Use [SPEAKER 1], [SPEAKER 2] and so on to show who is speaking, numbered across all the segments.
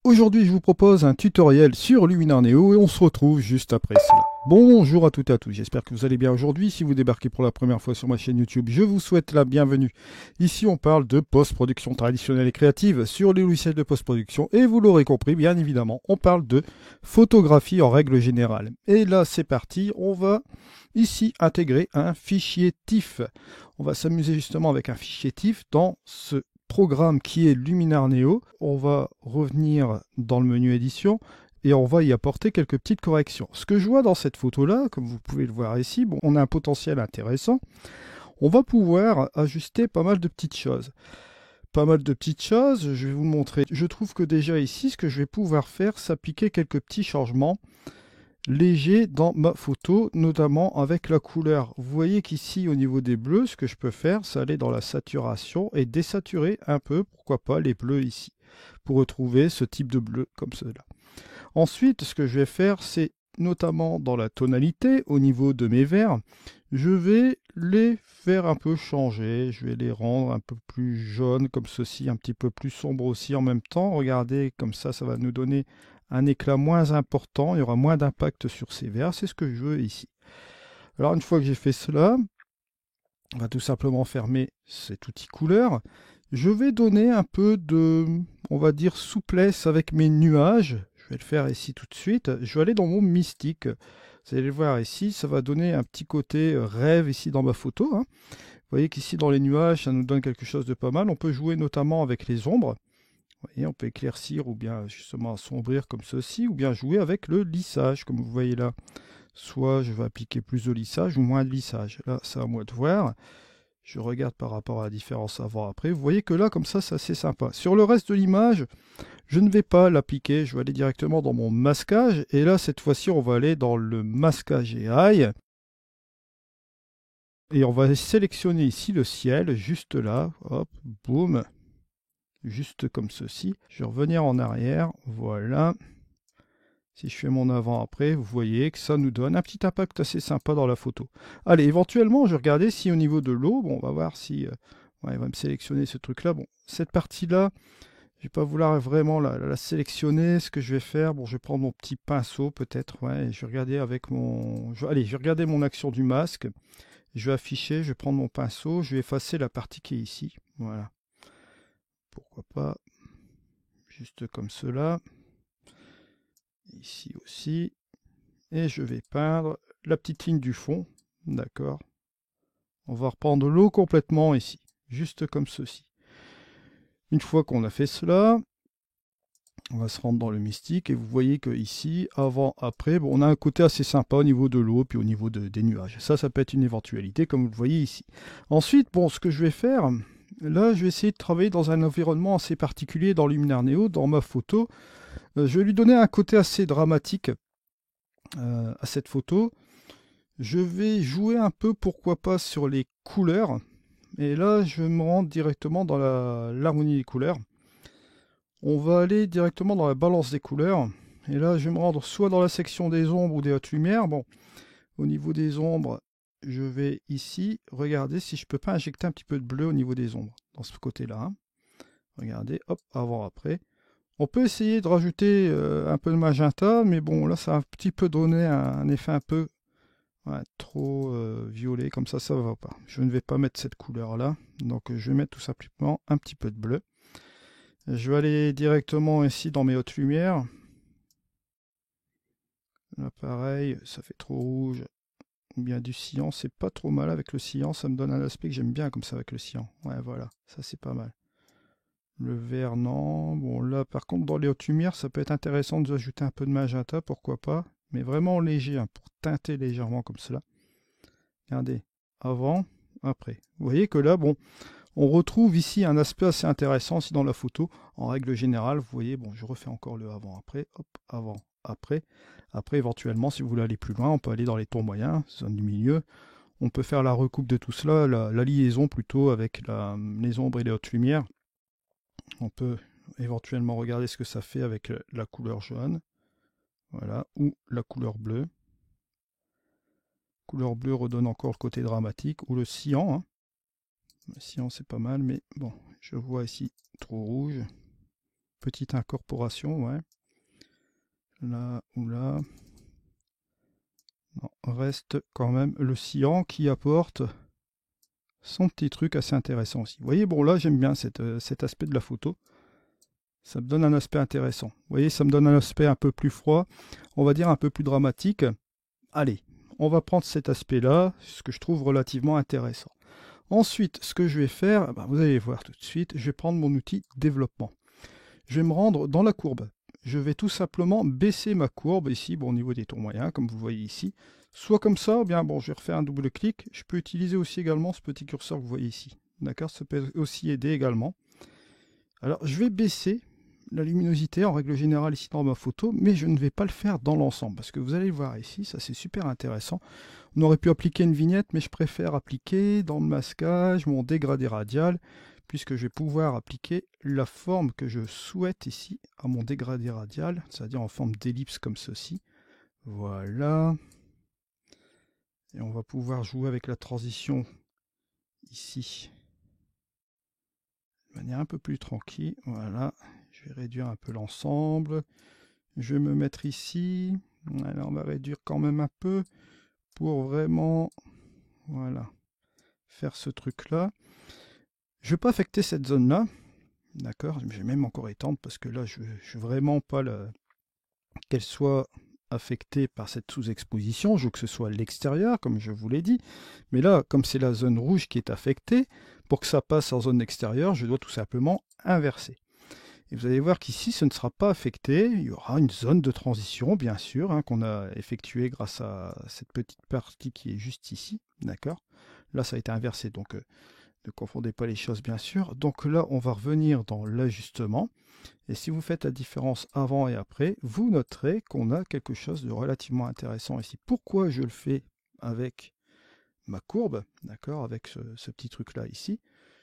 [SPEAKER 1] Aujourd'hui, je vous propose un tutoriel sur Luminar Neo et on se retrouve juste après cela. Bonjour à toutes et à tous, j'espère que vous allez bien aujourd'hui. Si vous débarquez pour la première fois sur ma chaîne YouTube, je vous souhaite la bienvenue. Ici, on parle de post-production traditionnelle et créative sur les logiciels de post-production et vous l'aurez compris, bien évidemment, on parle de photographie en règle générale. Et là, c'est parti, on va ici intégrer un fichier TIFF. On va s'amuser justement avec un fichier TIFF dans ce programme qui est Luminar Neo. On va revenir dans le menu édition et on va y apporter quelques petites corrections. Ce que je vois dans cette photo-là, comme vous pouvez le voir ici, bon, on a un potentiel intéressant. On va pouvoir ajuster pas mal de petites choses. Pas mal de petites choses, je vais vous montrer. Je trouve que déjà ici, ce que je vais pouvoir faire, c'est appliquer quelques petits changements léger dans ma photo, notamment avec la couleur. Vous voyez qu'ici, au niveau des bleus, ce que je peux faire, c'est aller dans la saturation et désaturer un peu, pourquoi pas, les bleus ici, pour retrouver ce type de bleu comme cela. Ensuite, ce que je vais faire, c'est notamment dans la tonalité, au niveau de mes verts, je vais les faire un peu changer, je vais les rendre un peu plus jaunes comme ceci, un petit peu plus sombre aussi en même temps. Regardez, comme ça va nous donner un éclat moins important, il y aura moins d'impact sur ces verts, c'est ce que je veux ici. Alors une fois que j'ai fait cela, on va tout simplement fermer cet outil couleur. Je vais donner un peu de, on va dire, souplesse avec mes nuages. Je vais le faire ici tout de suite. Je vais aller dans mon mystique. Vous allez le voir ici, ça va donner un petit côté rêve ici dans ma photo, hein. Vous voyez qu'ici dans les nuages, ça nous donne quelque chose de pas mal. On peut jouer notamment avec les ombres. Vous voyez, on peut éclaircir ou bien justement assombrir comme ceci, ou bien jouer avec le lissage, comme vous voyez là. Soit je vais appliquer plus de lissage ou moins de lissage. Là, c'est à moi de voir. Je regarde par rapport à la différence avant-après. Vous voyez que là, comme ça, c'est assez sympa. Sur le reste de l'image, je ne vais pas l'appliquer. Je vais aller directement dans mon masquage. Et là, cette fois-ci, on va aller dans le masquage AI. Et on va sélectionner ici le ciel, juste là. Hop, boum. Juste comme ceci. Je vais revenir en arrière. Voilà. Si je fais mon avant-après, vous voyez que ça nous donne un petit impact assez sympa dans la photo. Allez, éventuellement, je vais regarder si au niveau de l'eau, bon, on va voir si... ouais, il va me sélectionner ce truc-là. Bon, cette partie-là, je ne vais pas vouloir vraiment la sélectionner. Ce que je vais faire, bon, je vais prendre mon petit pinceau peut-être, ouais, et je vais regarder avec mon... allez, je vais regarder mon action du masque. Je vais afficher, je vais prendre mon pinceau, je vais effacer la partie qui est ici. Voilà. Pourquoi pas, juste comme cela. Ici aussi. Et je vais peindre la petite ligne du fond. D'accord. On va reprendre l'eau complètement ici, juste comme ceci. Une fois qu'on a fait cela, on va se rendre dans le mystique et vous voyez que ici, avant, après, bon, on a un côté assez sympa au niveau de l'eau puis au niveau des nuages. Ça peut être une éventualité comme vous le voyez ici. Ensuite, bon, ce que je vais faire, là, je vais essayer de travailler dans un environnement assez particulier dans Luminar Neo, dans ma photo. Je vais lui donner un côté assez dramatique à cette photo. Je vais jouer un peu, pourquoi pas, sur les couleurs. Et là, je vais me rendre directement dans l'harmonie des couleurs. On va aller directement dans la balance des couleurs. Et là, je vais me rendre soit dans la section des ombres ou des hautes lumières. Bon, au niveau des ombres, je vais ici regarder si je peux pas injecter un petit peu de bleu au niveau des ombres, dans ce côté-là, hein. Regardez, hop, avant, après. On peut essayer de rajouter un peu de magenta, mais bon, là, ça a un petit peu donné un effet un peu, ouais, trop violet, comme ça va pas. Je ne vais pas mettre cette couleur-là, donc je vais mettre tout simplement un petit peu de bleu. Je vais aller directement ici dans mes hautes lumières. Là, pareil, ça fait trop rouge. Ou bien du cyan, c'est pas trop mal avec le cyan, ça me donne un aspect que j'aime bien comme ça avec le cyan. Ouais, voilà, ça c'est pas mal. Le vert, non. Bon, là, par contre, dans les hautes lumières, ça peut être intéressant d'ajouter un peu de magenta, pourquoi pas. Mais vraiment léger, hein, pour teinter légèrement comme cela. Regardez, avant, après. Vous voyez que là, bon, on retrouve ici un aspect assez intéressant aussi dans la photo. En règle générale, vous voyez, bon, je refais encore le avant-après. Hop, avant, après. Après, éventuellement, si vous voulez aller plus loin, on peut aller dans les tons moyens, zone du milieu. On peut faire la recoupe de tout cela, la liaison plutôt avec les ombres et les hautes lumières. On peut éventuellement regarder ce que ça fait avec la couleur jaune. Voilà, ou la couleur bleue. Couleur bleue redonne encore le côté dramatique, ou le cyan, hein. Le cyan c'est pas mal, mais bon, je vois ici trop rouge. petite incorporation, ouais. Là ou là. Non, reste quand même le cyan qui apporte son petit truc assez intéressant aussi. Vous voyez, bon là j'aime bien cet aspect de la photo. Ça me donne un aspect intéressant. Vous voyez, ça me donne un aspect un peu plus froid, on va dire un peu plus dramatique. Allez, on va prendre cet aspect-là, ce que je trouve relativement intéressant. Ensuite, ce que je vais faire, vous allez voir tout de suite, je vais prendre mon outil développement. Je vais me rendre dans la courbe. Je vais tout simplement baisser ma courbe ici, bon, au niveau des tons moyens, comme vous voyez ici. Soit comme ça, ou bien bon, je vais refaire un double clic. Je peux utiliser aussi également ce petit curseur que vous voyez ici. D'accord, ça peut aussi aider également. Alors, je vais baisser la luminosité en règle générale ici dans ma photo, mais je ne vais pas le faire dans l'ensemble, parce que vous allez voir ici, ça c'est super intéressant. On aurait pu appliquer une vignette, mais je préfère appliquer dans le masquage mon dégradé radial, puisque je vais pouvoir appliquer la forme que je souhaite ici à mon dégradé radial, c'est-à-dire en forme d'ellipse comme ceci. Voilà. Et on va pouvoir jouer avec la transition ici de manière un peu plus tranquille. Voilà. Je vais réduire un peu l'ensemble. Je vais me mettre ici. Alors on va réduire quand même un peu pour vraiment, voilà, faire ce truc-là. Je ne vais pas affecter cette zone-là. D'accord, je vais même encore étendre parce que là, je ne veux vraiment pas qu'elle soit affectée par cette sous-exposition. Je veux que ce soit l'extérieur, comme je vous l'ai dit. Mais là, comme c'est la zone rouge qui est affectée, pour que ça passe en zone extérieure, je dois tout simplement inverser. Et vous allez voir qu'ici, ce ne sera pas affecté. Il y aura une zone de transition, bien sûr, hein, qu'on a effectuée grâce à cette petite partie qui est juste ici. D'accord. Là, ça a été inversé, donc ne confondez pas les choses, bien sûr. Donc là, on va revenir dans l'ajustement. Et si vous faites la différence avant et après, vous noterez qu'on a quelque chose de relativement intéressant ici. Pourquoi je le fais avec ma courbe, d'accord, avec ce petit truc-là ici.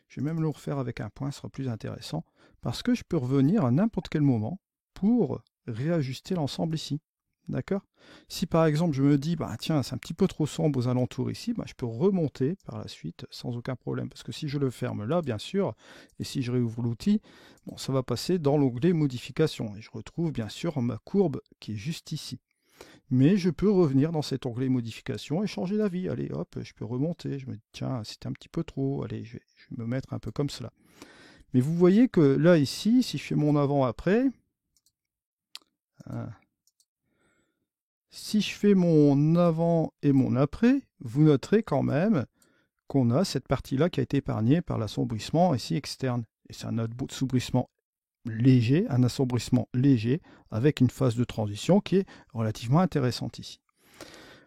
[SPEAKER 1] Je vais même le refaire avec un point, ce sera plus intéressant, parce que je peux revenir à n'importe quel moment pour réajuster l'ensemble ici. D'accord. Si par exemple je me dis, tiens, c'est un petit peu trop sombre aux alentours ici, je peux remonter par la suite sans aucun problème. Parce que si je le ferme là, bien sûr, et si je réouvre l'outil, bon, ça va passer dans l'onglet modification. Et je retrouve bien sûr ma courbe qui est juste ici. Mais je peux revenir dans cet onglet modification et changer d'avis. Allez, hop, je peux remonter. Je me dis, tiens, c'était un petit peu trop. Allez, je vais me mettre un peu comme cela. Mais vous voyez que là, ici, si je fais mon avant-après, si je fais mon avant et mon après, vous noterez quand même qu'on a cette partie-là qui a été épargnée par l'assombrissement ici externe. Et c'est un assombrissement léger, avec une phase de transition qui est relativement intéressante ici.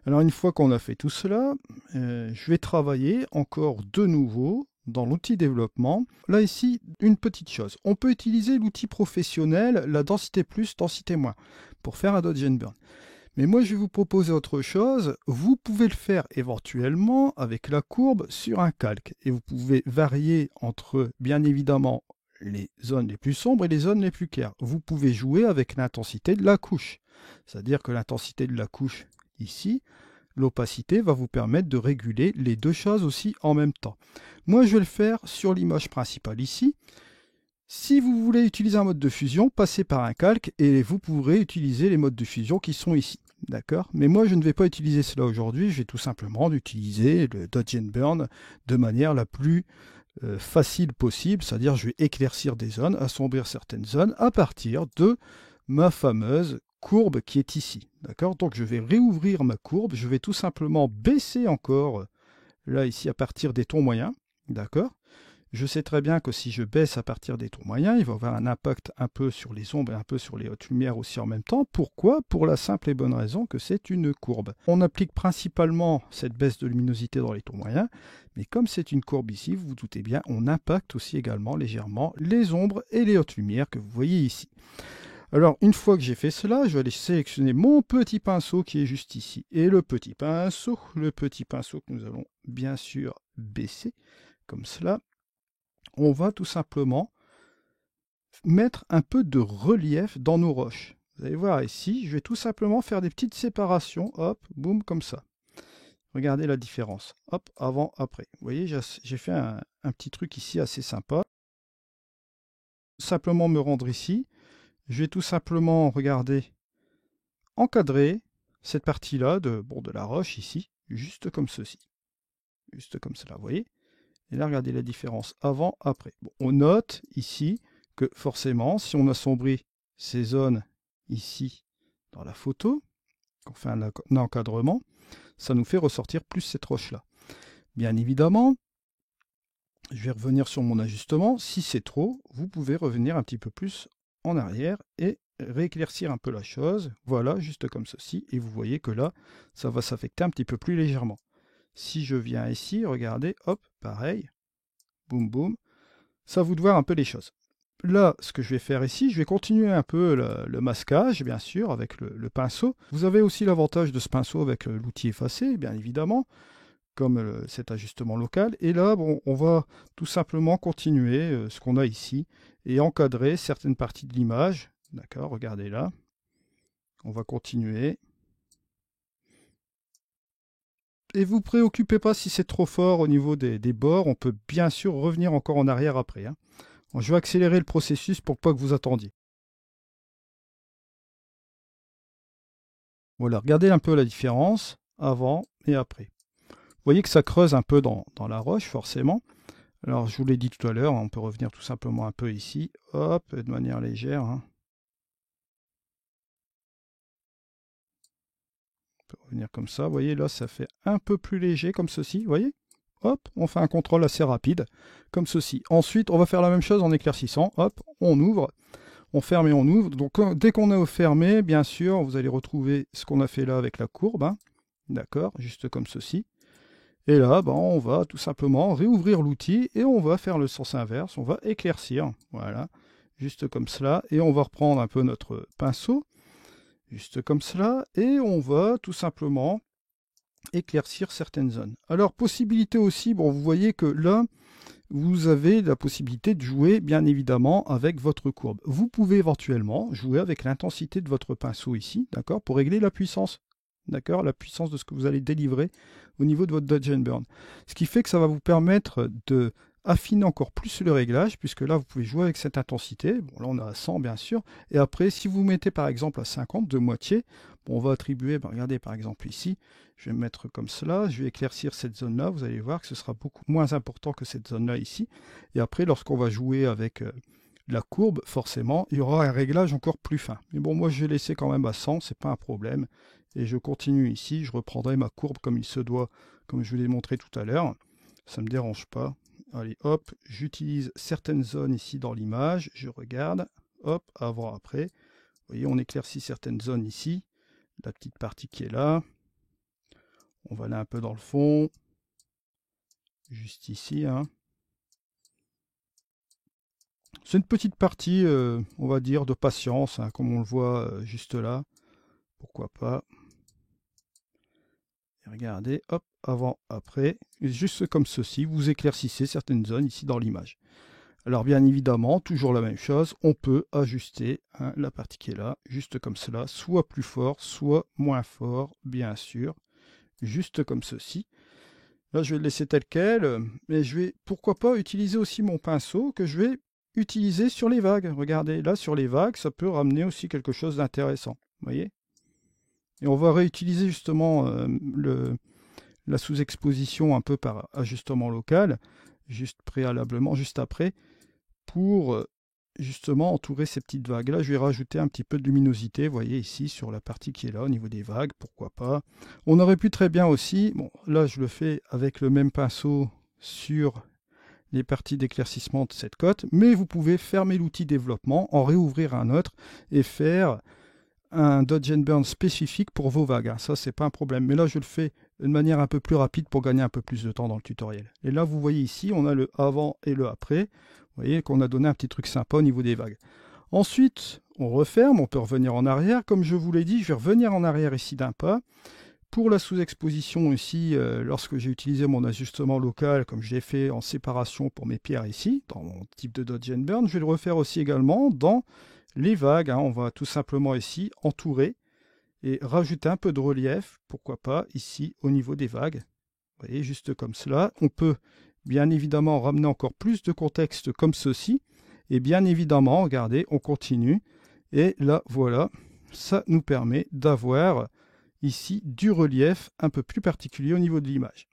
[SPEAKER 1] Alors une fois qu'on a fait tout cela, je vais travailler encore de nouveau dans l'outil développement. Là ici, une petite chose. On peut utiliser l'outil professionnel, la densité plus, densité moins, pour faire un dodge and burn. Mais moi, je vais vous proposer autre chose. Vous pouvez le faire éventuellement avec la courbe sur un calque. Et vous pouvez varier entre, bien évidemment, les zones les plus sombres et les zones les plus claires. Vous pouvez jouer avec l'intensité de la couche. C'est-à-dire que l'intensité de la couche ici, l'opacité va vous permettre de réguler les deux choses aussi en même temps. Moi, je vais le faire sur l'image principale ici. Si vous voulez utiliser un mode de fusion, passez par un calque et vous pourrez utiliser les modes de fusion qui sont ici. D'accord. Mais moi, je ne vais pas utiliser cela aujourd'hui. Je vais tout simplement utiliser le Dodge and Burn de manière la plus facile possible. C'est-à-dire, je vais éclaircir des zones, assombrir certaines zones à partir de ma fameuse courbe qui est ici. D'accord. Donc, je vais réouvrir ma courbe. Je vais tout simplement baisser encore, là, ici, à partir des tons moyens. D'accord. Je sais très bien que si je baisse à partir des tons moyens, il va y avoir un impact un peu sur les ombres et un peu sur les hautes lumières aussi en même temps. Pourquoi? Pour la simple et bonne raison que c'est une courbe. On applique principalement cette baisse de luminosité dans les tons moyens, mais comme c'est une courbe ici, vous vous doutez bien, on impacte aussi également légèrement les ombres et les hautes lumières que vous voyez ici. Alors, une fois que j'ai fait cela, je vais aller sélectionner mon petit pinceau qui est juste ici. Et le petit pinceau que nous allons bien sûr baisser, comme cela. On va tout simplement mettre un peu de relief dans nos roches. Vous allez voir ici, je vais tout simplement faire des petites séparations, hop, boum, comme ça. Regardez la différence, hop, avant, après. Vous voyez, j'ai fait un petit truc ici assez sympa. Simplement me rendre ici, Je vais tout simplement, regarder, encadrer cette partie-là de la roche ici, juste comme ceci. Juste comme cela, vous voyez? Et là, regardez la différence avant, après. Bon, on note ici que forcément, si on assombrit ces zones ici dans la photo, qu'on fait un encadrement, ça nous fait ressortir plus cette roche-là. Bien évidemment, je vais revenir sur mon ajustement. Si c'est trop, vous pouvez revenir un petit peu plus en arrière et rééclaircir un peu la chose. Voilà, juste comme ceci. Et vous voyez que là, ça va s'affecter un petit peu plus légèrement. Si je viens ici, regardez, hop, pareil, boum, boum, ça vous de voir un peu les choses. Là, ce que je vais faire ici, je vais continuer un peu le masquage, bien sûr, avec le pinceau. Vous avez aussi l'avantage de ce pinceau avec l'outil effacé, bien évidemment, comme cet ajustement local. Et là, bon, on va tout simplement continuer ce qu'on a ici et encadrer certaines parties de l'image. D'accord, regardez là. On va continuer. Et vous ne vous préoccupez pas si c'est trop fort au niveau des bords. On peut bien sûr revenir encore en arrière après. Hein. Je vais accélérer le processus pour pas que vous attendiez. Voilà, regardez un peu la différence avant et après. Vous voyez que ça creuse un peu dans la roche, forcément. Alors, je vous l'ai dit tout à l'heure, on peut revenir tout simplement un peu ici. Hop, de manière légère. Hein. On peut revenir comme ça. Vous voyez, là, ça fait un peu plus léger, comme ceci. Vous voyez? Hop, on fait un contrôle assez rapide, comme ceci. Ensuite, on va faire la même chose en éclaircissant. Hop, on ouvre, on ferme et on ouvre. Donc, dès qu'on est au fermé, bien sûr, vous allez retrouver ce qu'on a fait là avec la courbe. Hein. D'accord, juste comme ceci. Et là, ben, on va tout simplement réouvrir l'outil et on va faire le sens inverse. On va éclaircir, voilà, juste comme cela. Et on va reprendre un peu notre pinceau, juste comme cela. Et on va tout simplement éclaircir certaines zones. Alors, possibilité aussi, bon, vous voyez que là, vous avez la possibilité de jouer, bien évidemment, avec votre courbe. Vous pouvez éventuellement jouer avec l'intensité de votre pinceau ici, d'accord, pour régler la puissance. D'accord, la puissance de ce que vous allez délivrer au niveau de votre Dodge and Burn. Ce qui fait que ça va vous permettre de affiner encore plus le réglage, puisque là, vous pouvez jouer avec cette intensité. Bon, là, on est à 100, bien sûr. Et après, si vous mettez, par exemple, à 50, de moitié, bon, on va attribuer, ben, regardez, par exemple, ici, je vais me mettre comme cela, je vais éclaircir cette zone-là. Vous allez voir que ce sera beaucoup moins important que cette zone-là ici. Et après, lorsqu'on va jouer avec la courbe, forcément, il y aura un réglage encore plus fin. Mais bon, moi, je vais laisser quand même à 100, c'est pas un problème. Et je continue ici, je reprendrai ma courbe comme il se doit, comme je vous l'ai montré tout à l'heure. Ça ne me dérange pas. Allez, hop, j'utilise certaines zones ici dans l'image, je regarde, hop, avant, après. Vous voyez, on éclaircit certaines zones ici, la petite partie qui est là. On va aller un peu dans le fond, juste ici. Hein. C'est une petite partie, on va dire, de patience, hein, comme on le voit juste là. Pourquoi pas. Et regardez, hop, avant, après, et juste comme ceci, vous éclaircissez certaines zones ici dans l'image. Alors bien évidemment, toujours la même chose, on peut ajuster hein, la partie qui est là, juste comme cela, soit plus fort, soit moins fort, bien sûr, juste comme ceci. Là, je vais le laisser tel quel, mais je vais, pourquoi pas, utiliser aussi mon pinceau que je vais utiliser sur les vagues. Regardez, là, sur les vagues, ça peut ramener aussi quelque chose d'intéressant, vous voyez? Et on va réutiliser justement la sous-exposition un peu par ajustement local, juste préalablement, juste après, pour justement entourer ces petites vagues. Là, je vais rajouter un petit peu de luminosité, vous voyez ici, sur la partie qui est là, au niveau des vagues, pourquoi pas. On aurait pu très bien aussi, bon, là je le fais avec le même pinceau sur les parties d'éclaircissement de cette cote, mais vous pouvez fermer l'outil développement, en réouvrir un autre et faire un Dodge and Burn spécifique pour vos vagues. Hein. Ça, c'est pas un problème. Mais là, je le fais de manière un peu plus rapide pour gagner un peu plus de temps dans le tutoriel. Et là, vous voyez ici, on a le avant et le après. Vous voyez qu'on a donné un petit truc sympa au niveau des vagues. Ensuite, on referme, on peut revenir en arrière. Comme je vous l'ai dit, je vais revenir en arrière ici d'un pas. Pour la sous-exposition ici, lorsque j'ai utilisé mon ajustement local, comme je l'ai fait en séparation pour mes pierres ici, dans mon type de Dodge and Burn, je vais le refaire aussi également dans les vagues. Hein. On va tout simplement ici entourer et rajouter un peu de relief, pourquoi pas, ici au niveau des vagues. Vous voyez, juste comme cela. On peut bien évidemment ramener encore plus de contexte comme ceci. Et bien évidemment, regardez, on continue. Et là, voilà, ça nous permet d'avoir ici du relief un peu plus particulier au niveau de l'image.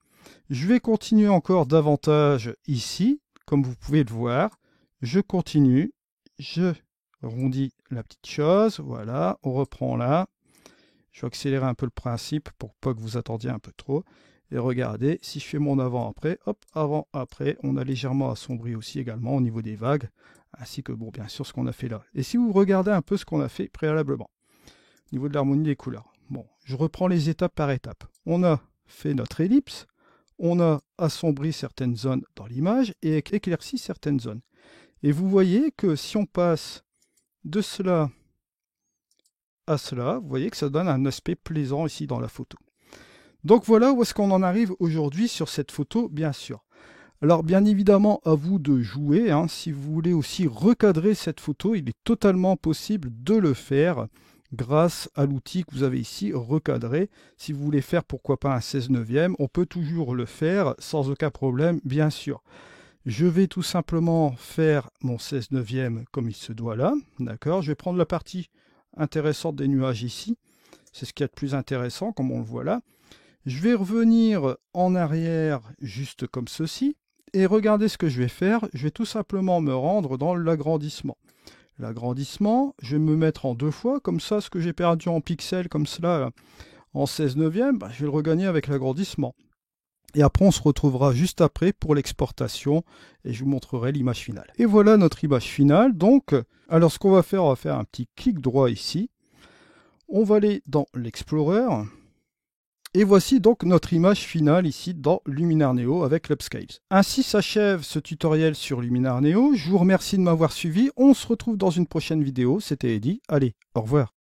[SPEAKER 1] Je vais continuer encore davantage ici, comme vous pouvez le voir. Je continue, je arrondis la petite chose, voilà, on reprend là. Je vais accélérer un peu le principe pour pas que vous attendiez un peu trop. Et regardez, si je fais mon avant-après, hop, avant-après, on a légèrement assombri aussi également au niveau des vagues, ainsi que, bon, bien sûr, ce qu'on a fait là. Et si vous regardez un peu ce qu'on a fait préalablement, au niveau de l'harmonie des couleurs, bon, je reprends les étapes par étapes. On a fait notre ellipse, on a assombri certaines zones dans l'image et éclairci certaines zones. Et vous voyez que si on passe de cela à cela, vous voyez que ça donne un aspect plaisant ici dans la photo. Donc voilà où est-ce qu'on en arrive aujourd'hui sur cette photo, bien sûr. Alors bien évidemment, à vous de jouer, hein. Si vous voulez aussi recadrer cette photo, il est totalement possible de le faire grâce à l'outil que vous avez ici, recadrer. Si vous voulez faire, pourquoi pas un 16/9, on peut toujours le faire sans aucun problème, bien sûr. Je vais tout simplement faire mon 16/9 comme il se doit là, d'accord. Je vais prendre la partie intéressante des nuages ici. C'est ce qu'il y a de plus intéressant, comme on le voit là. Je vais revenir en arrière juste comme ceci. Et regardez ce que je vais faire. Je vais tout simplement me rendre dans l'agrandissement. L'agrandissement, je vais me mettre en 2 fois. Comme ça, ce que j'ai perdu en pixels comme cela en 16/9, bah, je vais le regagner avec l'agrandissement. Et après, on se retrouvera juste après pour l'exportation et je vous montrerai l'image finale. Et voilà notre image finale. Donc, alors ce qu'on va faire un petit clic droit ici. On va aller dans l'Explorer. Et voici donc notre image finale ici dans Luminar Neo avec l'Upscale. Ainsi s'achève ce tutoriel sur Luminar Neo. Je vous remercie de m'avoir suivi. On se retrouve dans une prochaine vidéo. C'était Eddy. Allez, au revoir.